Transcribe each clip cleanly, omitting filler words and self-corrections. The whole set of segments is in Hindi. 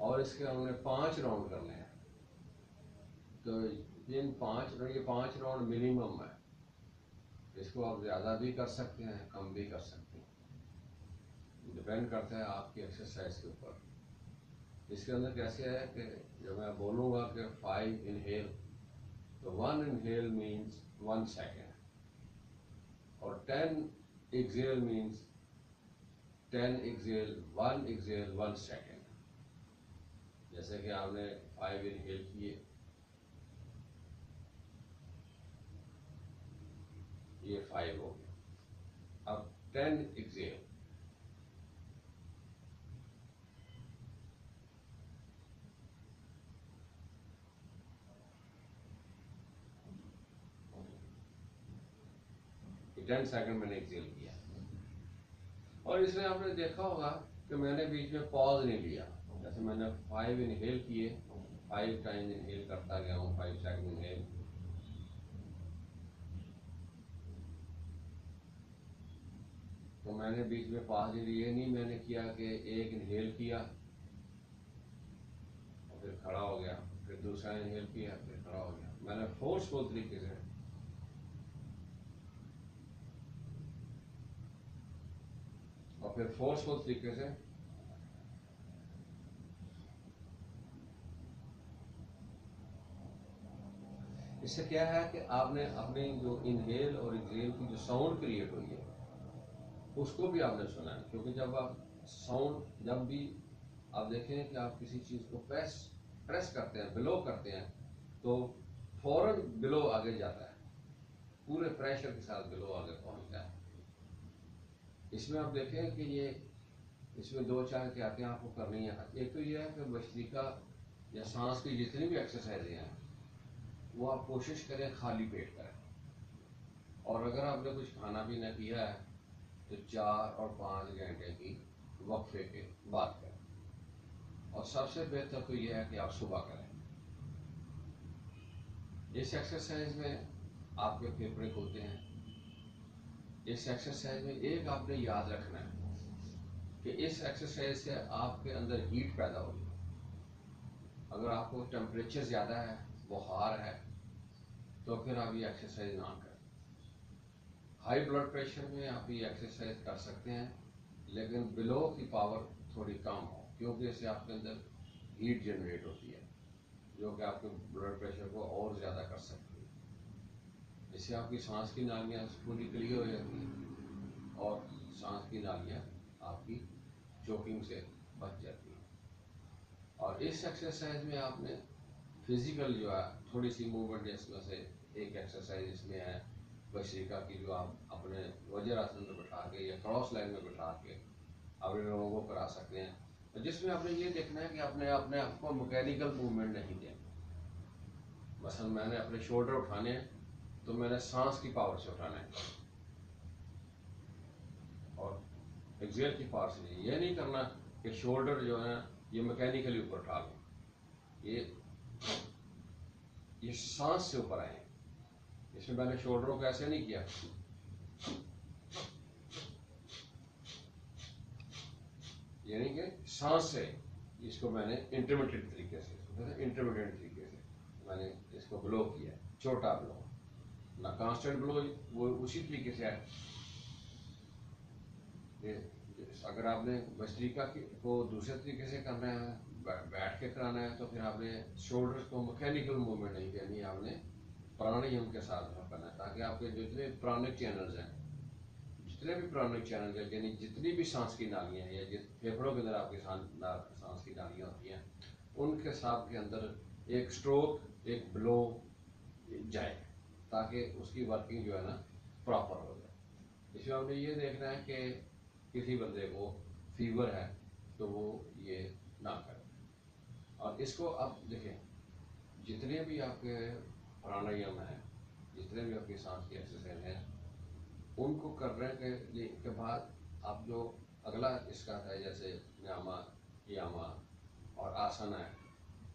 और इसके हमने 5 राउंड करने हैं। तो इन 5 राउंड मिनिमम है। इसको आप ज़्यादा भी कर सकते हैं, कम भी कर सकते हैं, डिपेंड करता है आपकी एक्सरसाइज के ऊपर। इसके अंदर कैसे है कि जब मैं बोलूँगा कि 5 इनहेल, तो 1 इनहेल मीन्स 1 सेकेंड, और 10 excel means 10 excel, 1 excel 1 second. जैसे कि आपने 5 इनहेल किए, ये 5 हो गया। अब 10 एक्सेल, ये 10 सेकेंड मैंने एक्सेल किया। और इसमें आपने देखा होगा कि मैंने बीच में पॉज नहीं लिया। जैसे मैंने 5 इनहेल किए, 5 टाइम इनहेल करता गया हूँ, 5 सेकेंड इनहेल, तो मैंने बीच में पॉज नहीं लिया। नहीं मैंने किया कि एक इनहेल किया और फिर खड़ा हो गया, फिर दूसरा इनहेल किया, फिर खड़ा हो गया। मैंने फोर्सफुल तरीके से और फिर फोर्सफुल तरीके से इससे क्या है कि आपने अपनी जो इनहेल और एक्सेल की जो साउंड क्रिएट हुई है उसको भी आपने सुना है। क्योंकि जब आप साउंड, जब भी आप देखें कि आप किसी चीज़ को प्रेस करते हैं, ब्लो करते हैं, तो फौरन ब्लो आगे जाता है, पूरे प्रेशर के साथ ब्लो आगे पहुंचता है। इसमें आप देखें कि ये इसमें 2-4 क्या आते हैं आपको करनी है। एक तो ये है कि भस्त्रिका या सांस की जितनी भी एक्सरसाइजें हैं वो आप कोशिश करें खाली पेट करें। और अगर आपने कुछ खाना पीना किया है तो 4 और 5 घंटे की वक्फे के बाद करें। और सबसे बेहतर तो यह है कि आप सुबह करें। इस एक्सरसाइज में आपके फेफड़े खुलते हैं। इस एक्सरसाइज में एक आपने याद रखना है कि इस एक्सरसाइज से आपके अंदर हीट पैदा होगी। अगर आपको टेम्परेचर ज़्यादा है, बुखार है, तो फिर आप ये एक्सरसाइज ना करें। हाई ब्लड प्रेशर में आप ये एक्सरसाइज कर सकते हैं, लेकिन बिलो की पावर थोड़ी कम हो, क्योंकि इससे आपके अंदर हीट जनरेट होती है जो कि आपके ब्लड प्रेशर को और ज़्यादा कर सकती है। इससे आपकी सांस की नालियाँ पूरी क्लियर हो जाती हैं और सांस की नालियाँ आपकी चोकिंग से बच जाती हैं। और इस एक्सरसाइज में आपने फिजिकल जो है थोड़ी सी मूवमेंट, इसमें से एक एक्सरसाइज इसमें है भस्त्रिका की, जो आप अपने वज्रासन में बैठा के या क्रॉस लाइन में बैठा के अपने लोगों को करा सकते हैं, जिसमें आपने ये देखना है कि आपने अपने आप को मैकेनिकल मूवमेंट नहीं देना। मसलन मैंने अपने शोल्डर उठाने हैं तो मैंने सांस की पावर से उठाना है और एक्सेल की पावर से नहीं। ये नहीं करना कि शोल्डर जो है ये मैकेनिकली ऊपर उठा लो, ये सांस से ऊपर आए। इसमें मैंने शोल्डरों को ऐसे नहीं किया, यानी कि सांस से इसको मैंने इंटरमीडिएट तरीके से मैंने इसको ब्लो किया, छोटा ब्लो, ना कांस्टेंट ब्लो, वो उसी तरीके से है। अगर आपने भस्त्रिका को दूसरे तरीके से करना है, बैठ के कराना है, तो फिर आपने शोल्डर्स को मैकेनिकल मूवमेंट नहीं देनी, आपने प्राणायाम के साथ करना है, ताकि आपके जितने प्राणिक चैनल्स हैं, जितने भी प्राणिक चैनल हैं, यानी जितनी भी सांस की नालियाँ हैं या जिस फेफड़ों के अंदर आपकी सांस की नालियाँ होती हैं, उनके साथ के अंदर एक स्ट्रोक, एक ब्लो जाए, ताकि उसकी वर्किंग जो है ना प्रॉपर हो जाए। इसमें हमने ये देखना है कि किसी बंदे को फीवर है तो वो ये ना करे। और इसको आप देखें, जितने भी आपके प्राणायाम हैं, जितने भी आपकी सांस की एक्सरसाइज हैं, उनको करने के बाद आप जो अगला इसका था, जैसे न्यामा, यामा और आसन है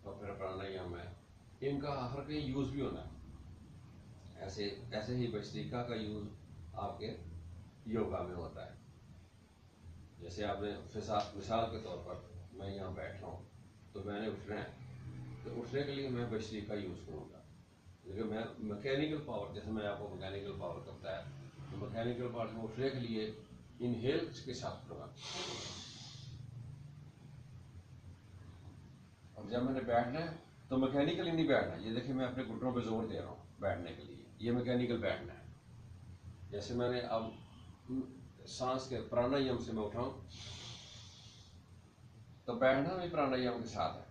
और फिर प्राणायाम है, इनका हर कहीं यूज़ भी होना है। ऐसे ही भस्त्रिका का यूज़ आपके योगा में होता है। जैसे आपने मिसाल के तौर पर मैं यहाँ बैठ रहा हूँ, तो मैंने उठना है, तो उठने के लिए मैं भस्त्रिका यूज़ करूँगा। क्योंकि मैं मैकेनिकल पावर, जैसे मैं आपको मैकेनिकल पावर करता है, तो मैकेनिकल पावर में उठने के लिए इनहेल के साथ करूँगा। और जब मैंने बैठना है तो मैकेनिकली नहीं बैठना। ये देखिए मैं अपने घुटनों पे जोर दे रहा हूँ बैठने के लिए, ये मैकेनिकल बैठना है। जैसे मैंने अब सांस के प्राणायाम से मैं उठाऊं, तो बैठना भी प्राणायाम के साथ है,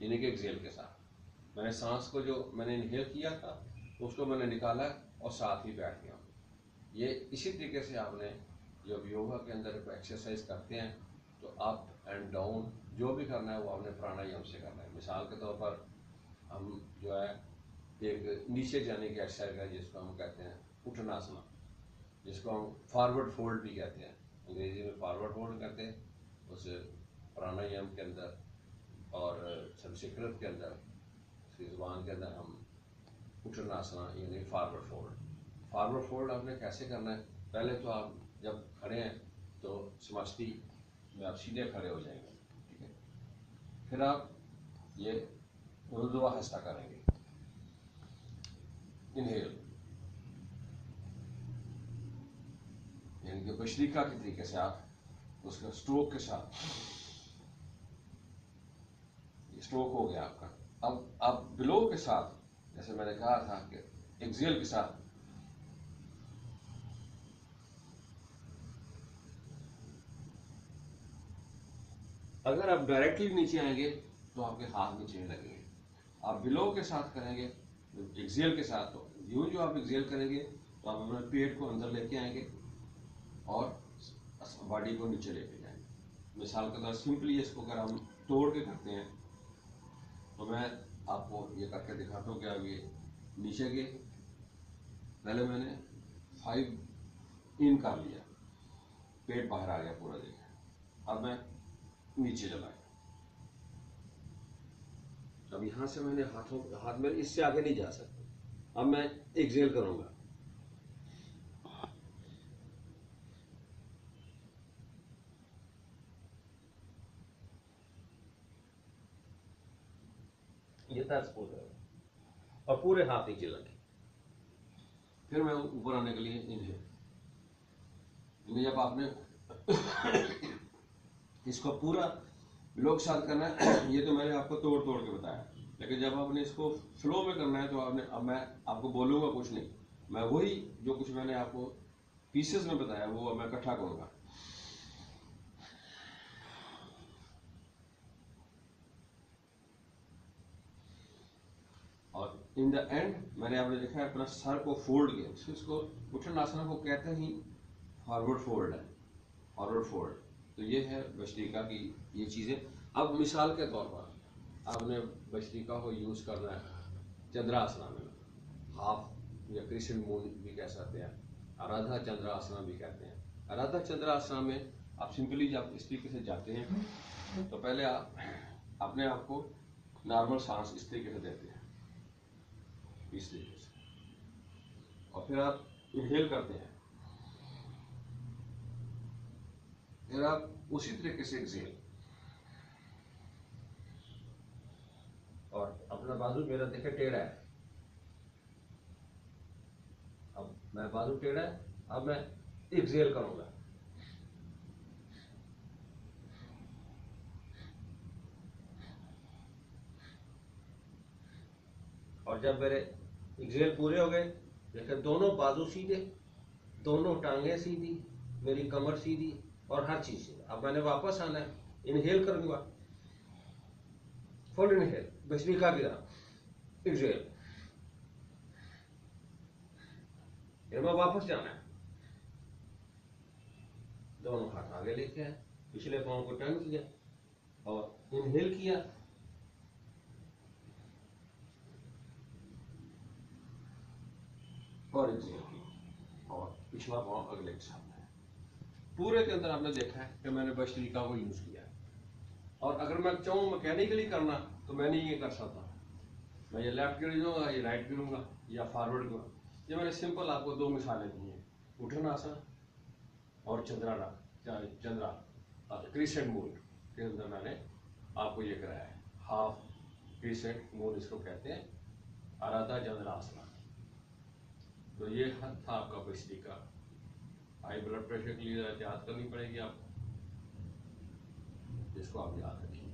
यानी कि एक्सेल के साथ। मैंने सांस को जो मैंने इनहेल किया था उसको मैंने निकाला और साथ ही बैठ गया। ये इसी तरीके से आपने जब योगा के अंदर एक्सरसाइज करते हैं तो अप एंड डाउन जो भी करना है वो आपने प्राणायाम से करना है। मिसाल के तौर पर हम जो है एक नीचे जाने की एक्सरसाइज है जिसको हम कहते हैं उठनासना, जिसको हम फॉरवर्ड फोल्ड भी कहते हैं, अंग्रेजी में फॉरवर्ड फोल्ड कहते हैं। उस प्राणायाम के अंदर और संस्कृत के अंदर, उसकी ज़ुबान के अंदर हम उठनासना यानी फॉरवर्ड फोल्ड। फॉरवर्ड फोल्ड आपने कैसे करना है, पहले तो आप जब खड़े हैं तो समष्टि में आप सीधे खड़े हो जाएंगे, ठीक है। फिर आप ये ऊर्ध्वा हस्ता करेंगे, इनहेल, यानी कि भस्त्रिका के तरीके से आप उसका स्ट्रोक के साथ, ये स्ट्रोक हो गया आपका। अब आप बिलो के साथ, जैसे मैंने कहा था कि एक्सेल के साथ अगर आप डायरेक्टली नीचे आएंगे तो आपके हाथ नीचे नहीं लगेंगे। आप बिलो के साथ करेंगे एक्सेल के साथ, तो यूं जो आप एक्सेल करेंगे तो आप अपने पेट को अंदर लेके आएंगे और बॉडी को नीचे लेके जाएंगे। मिसाल के तौर सिंपली इसको अगर हम तोड़ के करते हैं तो मैं आपको ये करके दिखाता हूँ कि आप ये नीचे गए, पहले मैंने 5 इन कर लिया, पेट बाहर आ गया पूरा, देखिए। अब मैं नीचे चला गया। अब यहां से मैंने हाथ में इससे आगे नहीं जा सकता। अब मैं एक्सेल करूंगा, ये तर्ज पूरा और पूरे हाथ नीचे लगे। फिर मैं ऊपर आने के लिए इनहेल, जब आपने इसको पूरा लोग साथ करना है ये तो मैंने आपको तोड़ तोड़ के बताया, लेकिन जब आपने इसको फ्लो में करना है तो आपने, अब मैं आपको बोलूंगा कुछ नहीं, मैं वही जो कुछ मैंने आपको पीसेस में बताया वो मैं इकट्ठा करूंगा। और इन द एंड मैंने आपने देखा अपना सर को फोल्ड किया, इसको उठनासना को कहते ही फॉरवर्ड फोल्ड है, फॉरवर्ड फोल्ड। तो ये है भस्त्रिका की ये चीज़ें। अब मिसाल के तौर पर आपने भस्त्रिका को यूज़ करना है चंद्रासना में, हाफ या क्रिसेंट मून भी कह सकते हैं, आराधा चंद्रासना भी कहते हैं। आराधा चंद्रासना में आप सिंपली जब इस तरीके से जाते हैं तो पहले आप अपने आप को नॉर्मल सांस इस तरीके से देते हैं, इस तरीके से, और फिर आप इनहेल करते हैं, फिर आप उसी तरीके से एक्सेल, और अपना बाजू मेरा देखे टेढ़ा है, अब मैं बाजू टेढ़ा है, अब मैं एक्सेल करूंगा। और जब मेरे एक्सेल पूरे हो गए, देखिए दोनों बाजू सीधे, दोनों टांगे सीधी, मेरी कमर सीधी और हर चीज सीधी। अब मैंने वापस आना है, इनहेल करूंगा, फुल इनहेल भस्त्रिका की तरह, एक्सेल, फिर मैं वापस जाना है, दोनों हाथ आगे लेके आए, पिछले पांव को टर्न किया और इनहेल किया, और एक्सेल किया, और पिछला पांव अगले के सामने। पूरे के अंदर आपने देखा है कि मैंने भस्त्रिका को यूज किया है। और अगर मैं चाहूँ मैकेनिकली करना तो मैं नहीं ये कर सकता, मैं ये लेफ्ट गिर जाऊंगा, ये राइट गिरूंगा या फॉरवर्ड करूंगा। ये मैंने सिंपल आपको 2 मिसालें दी हैं, उठनासन और चंद्रा क्रिसेंट मून। के अंदर मैंने आपको ये कराया है। हाफ क्रिसेंट मून इसको कहते हैं, आराधा चंद्रासना। तो ये था आपका भस्त्रिका। हाई ब्लड प्रेशर के लिए एहतियात करनी पड़ेगी आपको, जिसको आप याद रखिए।